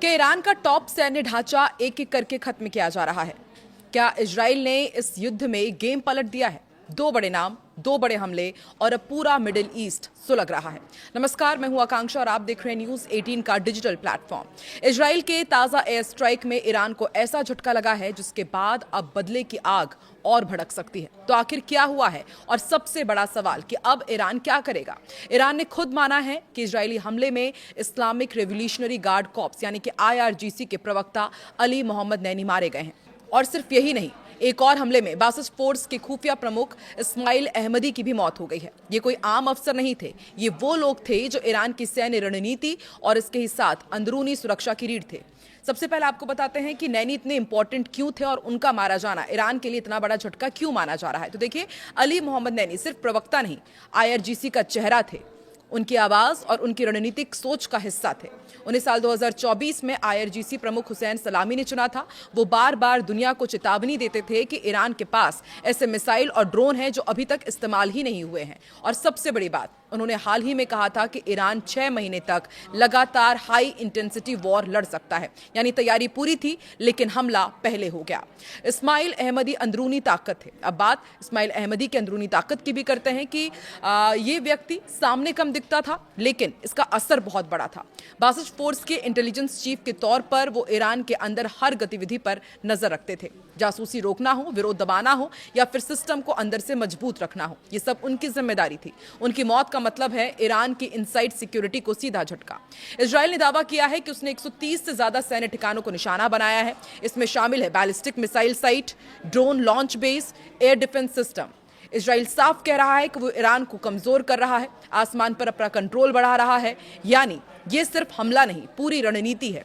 कि ईरान का टॉप सैन्य ढांचा एक एक करके खत्म किया जा रहा है। क्या इजराइल ने इस युद्ध में गेम पलट दिया है? दो बड़े नाम, दो बड़े हमले और अब पूरा मिडिल ईस्ट सुलग रहा है। नमस्कार, मैं हूं आकांक्षा और आप देख रहे हैं न्यूज 18 का डिजिटल प्लेटफॉर्म। इजराइल के ताजा एयर स्ट्राइक में ईरान को ऐसा झटका लगा है जिसके बाद अब बदले की आग और भड़क सकती है। तो आखिर क्या हुआ है और सबसे बड़ा सवाल कि अब ईरान क्या करेगा? ईरान ने खुद माना है कि इजरायली हमले में इस्लामिक रेवोल्यूशनरी गार्ड कॉर्प्स यानी कि IRGC के प्रवक्ता अली मोहम्मद नैनी मारे गए हैं। और सिर्फ यही नहीं, एक और हमले में बासिस फोर्स के खुफिया प्रमुख इस्माइल अहमदी की भी मौत हो गई है। ये कोई आम अफसर नहीं थे, ये वो लोग थे जो ईरान की सैन्य रणनीति और इसके ही साथ अंदरूनी सुरक्षा की रीढ़ थे। सबसे पहले आपको बताते हैं कि नैनी इतने इंपॉर्टेंट क्यों थे और उनका मारा जाना ईरान के लिए इतना बड़ा झटका क्यों माना जा रहा है। तो देखिए, अली मोहम्मद नैनी सिर्फ प्रवक्ता नहीं, IRGC का चेहरा थे। उनकी आवाज और उनकी रणनीतिक सोच का हिस्सा थे। उन्हें साल 2024 में IRGC प्रमुख हुसैन सलामी ने चुना था। वो बार बार दुनिया को चेतावनी देते थे कि ईरान के पास ऐसे मिसाइल और ड्रोन हैं जो अभी तक इस्तेमाल ही नहीं हुए हैं। और सबसे बड़ी बात, उन्होंने हाल ही में कहा था कि ईरान 6 महीने तक लगातार हाई इंटेंसिटी वॉर लड़ सकता है। यानी तैयारी पूरी थी लेकिन हमला पहले हो गया। इस्माइल अहमदी अंदरूनी ताकत थे। अब बात इस्माइल अहमदी की अंदरूनी ताकत की भी करते हैं कि ये व्यक्ति सामने कम दिखता था लेकिन इसका असर बहुत बड़ा था। बासिस फोर्स के इंटेलिजेंस चीफ के तौर पर वो ईरान के अंदर हर गतिविधि पर नजर रखते थे। जासूसी रोकना हो, विरोध दबाना हो या फिर सिस्टम को अंदर से मजबूत रखना हो, ये सब उनकी जिम्मेदारी थी। उनकी मौत का मतलब है ईरान की इनसाइड सिक्योरिटी को सीधा झटका। इजराइल ने दावा किया है कि उसने 130 से ज्यादा सैन्य ठिकानों को निशाना बनाया है। इसमें शामिल है ballistic missile site, drone launch base, air defence system. Israel साफ कह रहा है कि वो ईरान को कमजोर कर रहा है, आसमान पर अपना कंट्रोल बढ़ा रहा है। यानी ये सिर्फ हमला नहीं, पूरी रणनीति है।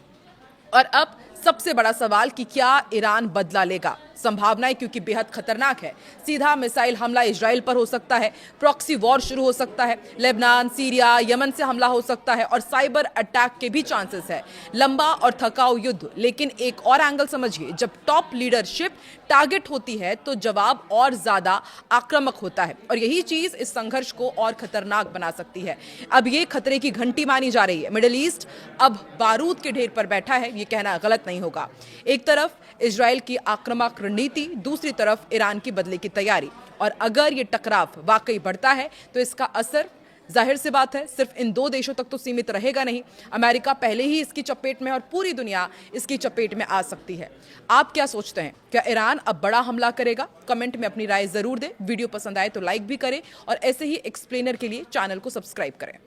और अब सबसे बड़ा सवाल कि क्या ईरान बदला लेगा? संभावनाएं क्योंकि बेहद खतरनाक है। सीधा मिसाइल हमला इजराइल पर हो सकता है, प्रॉक्सी वॉर शुरू हो सकता है, लेबनान, सीरिया, यमन से हमला हो सकता है और साइबर अटैक के भी चांसेस है। लंबा और थकाऊ युद्ध, लेकिन एक और एंगल समझिए, जब टॉप लीडरशिप टारगेट होती है तो जवाब और ज्यादा आक्रामक होता है और यही चीज इस संघर्ष को और खतरनाक बना सकती है। अब ये खतरे की घंटी मानी जा रही है। मिडिल ईस्ट अब बारूद के ढेर पर बैठा है, ये कहना गलत नहीं होगा। एक तरफ इजराइल की आक्रामक रणनीति, दूसरी तरफ ईरान की बदले की तैयारी। और अगर ये टकराव वाकई बढ़ता है तो इसका असर जाहिर सी बात है सिर्फ इन दो देशों तक तो सीमित रहेगा नहीं। अमेरिका पहले ही इसकी चपेट में और पूरी दुनिया इसकी चपेट में आ सकती है। आप क्या सोचते हैं? क्या ईरान अब बड़ा हमला करेगा? कमेंट में अपनी राय जरूर दें। वीडियो पसंद आए तो लाइक भी करें और ऐसे ही एक्सप्लेनर के लिए चैनल को सब्सक्राइब करें।